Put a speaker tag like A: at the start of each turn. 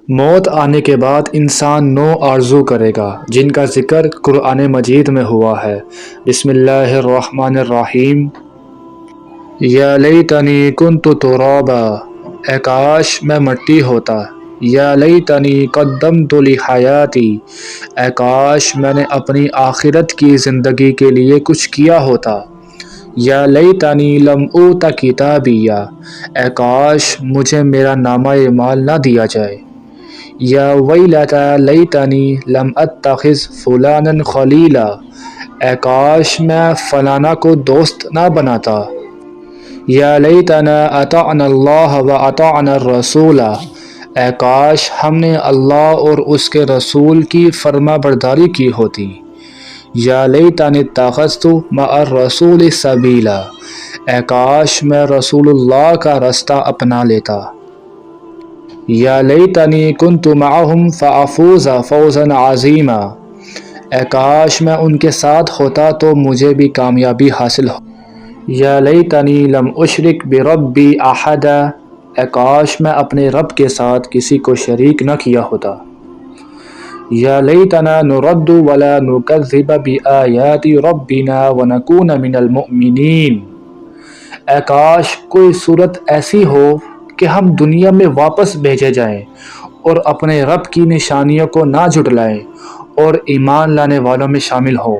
A: موت آنے کے بعد انسان نو آرزو کرے گا جن کا ذکر قرآن مجید میں ہوا ہے۔ بسم اللہ الرحمن الرحیم۔ یا لیتنی کنت ترابا، اے کاش میں مٹی ہوتا۔ یا لیتنی قدمت لحیاتی، اے کاش میں نے اپنی آخرت کی زندگی کے لیے کچھ کیا ہوتا۔ یا لیتنی لم اوت کتابیہ، اے کاش مجھے میرا نامہ اعمال نہ دیا جائے۔ یا ویلتى لیتنی لم اتخذ فلانا خلیلا، اے کاش میں فلانا کو دوست نہ بناتا۔ یا لیتنا اطعنا اللہ و اطعنا الرسول، اے کاش ہم نے اللہ اور اس کے رسول کی فرما برداری کی ہوتی۔ یا لیتنی اتخذت مع الرسول سبیلا، اے کاش میں رسول اللہ کا رستہ اپنا لیتا۔ یا لیتنی کنت معہم فافوز فوزا عظیما، اے کاش میں ان کے ساتھ ہوتا تو مجھے بھی کامیابی حاصل ہو۔ یا لیتنی لم اشرک بربی احدا، اے کاش میں اپنے رب کے ساتھ کسی کو شریک نہ کیا ہوتا۔ یا لیتنا نرد ولا نکذب بآیات ربنا ونکون من المؤمنین، اے کاش کوئی صورت ایسی ہو کہ ہم دنیا میں واپس بھیجے جائیں اور اپنے رب کی نشانیوں کو نہ جھٹلائیں اور ایمان لانے والوں میں شامل ہوں۔